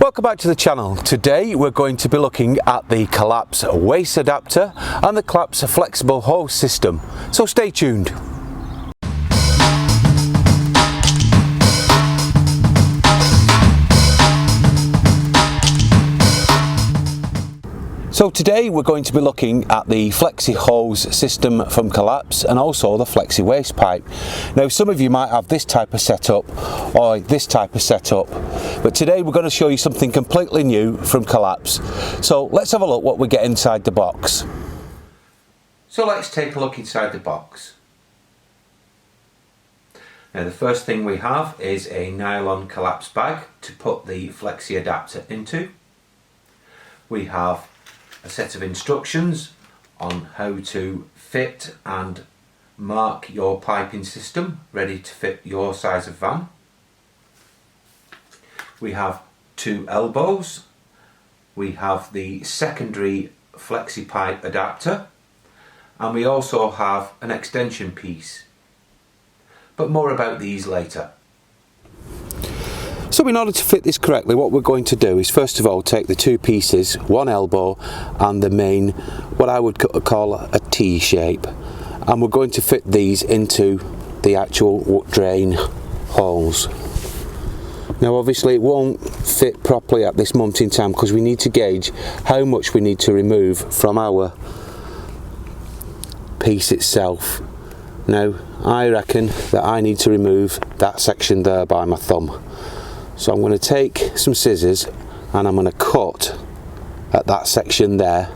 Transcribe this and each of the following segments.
Welcome back to the channel. Today we're going to be looking at the Colapz waist adapter and the Colapz flexible hose system, so stay tuned. So today we're going to be looking at the Flexi hose system from Colapz and also the Flexi waste pipe. Now some of you might have this type of setup or this type of setup, but today we're going to show you something completely new from Colapz. So let's have a look what we get inside the box. So let's take a look inside the box. Now the first thing we have is a nylon collapse bag to put the Flexi adapter into. We have a set of instructions on how to fit and mark your piping system ready to fit your size of van. We have two elbows, we have the secondary Flexi pipe adapter, and we also have an extension piece, but more about these later. So in order to fit this correctly, what we're going to do is first of all take the two pieces, one elbow and the main, what I would call a T shape, and we're going to fit these into the actual drain holes. Now obviously it won't fit properly at this moment in time because we need to gauge how much we need to remove from our piece itself. Now I reckon that I need to remove that section there by my thumb. So I'm going to take some scissors and I'm going to cut at that section there,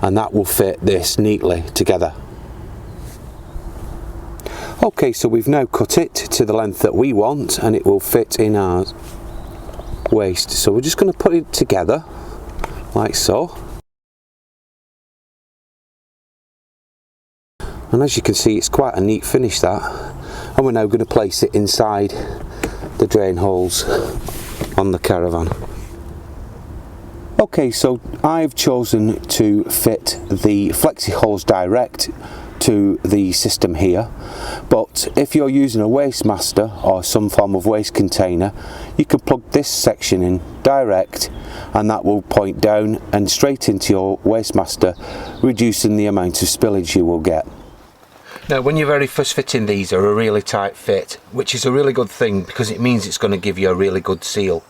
and that will fit this neatly together. Okay, so we've now cut it to the length that we want and it will fit in our waist. So we're just going to put it together like so. And as you can see, it's quite a neat finish that. And we're now going to place it inside the drain holes on the Caravan. Okay, so I've chosen to fit the Flexi hose direct to the system here, but if you're using a waste master or some form of waste container, you can plug this section in direct and that will point down and straight into your waste master, reducing the amount of spillage you will get. Now when you're very first fitting, these are a really tight fit, which is a really good thing because it means it's going to give you a really good seal.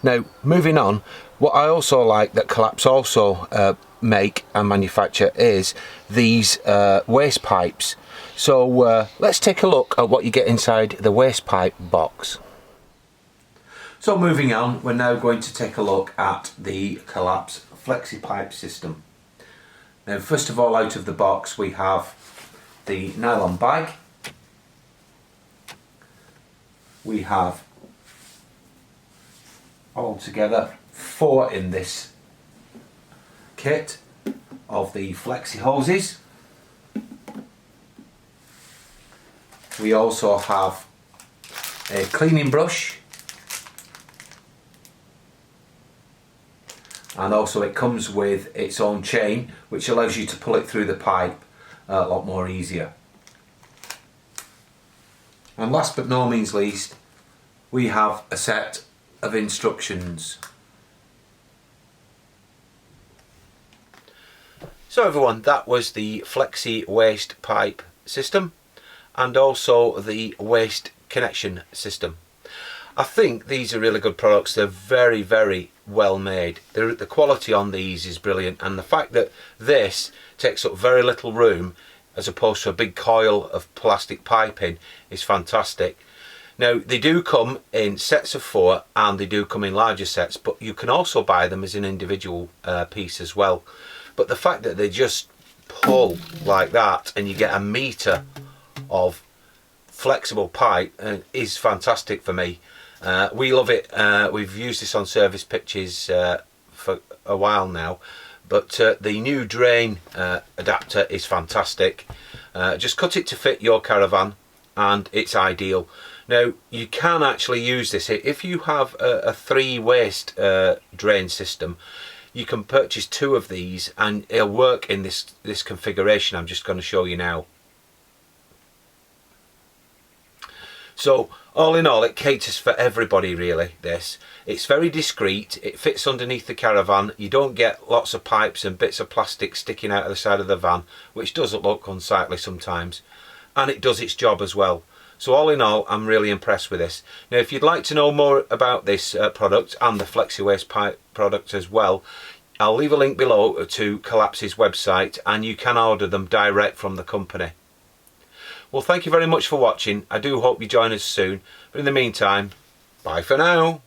Now moving on, what I also like that Colapz also make and manufacture is these waste pipes. So let's take a look at what you get inside the waste pipe box. So moving on, we're now going to take a look at the Colapz Flexi pipe system. Now first of all, out of the box we have the nylon bag. We have altogether 4 in this kit of the Flexi hoses. We also have a cleaning brush, and also it comes with its own chain which allows you to pull it through the pipe a lot more easier. And last but no means least, we have a set of instructions. So everyone, that was the Flexi waste pipe system and also the waste connection system. I think these are really good products. They're very, very well made. The quality on these is brilliant, and the fact that this takes up very little room as opposed to a big coil of plastic piping is fantastic. Now they do come in sets of 4 and they do come in larger sets, but you can also buy them as an individual piece as well. But the fact that they just pull like that and you get a metre of flexible pipe is fantastic for me. We love it. We've used this on service pitches for a while now, but the new drain adapter is fantastic. Just cut it to fit your Caravan and it's ideal. Now you can actually use this if you have a 3 waste drain system. You can purchase 2 of these and it'll work in this configuration I'm just going to show you now. So All in all, it caters for everybody really, this. It's very discreet, it fits underneath the Caravan, you don't get lots of pipes and bits of plastic sticking out of the side of the van, which does look unsightly sometimes. And it does its job as well. So all in all, I'm really impressed with this. Now if you'd like to know more about this product and the Flexi Waste Pipe product as well, I'll leave a link below to Colapz's website and you can order them direct from the company. Well, thank you very much for watching. I do hope you join us soon. But in the meantime, bye for now.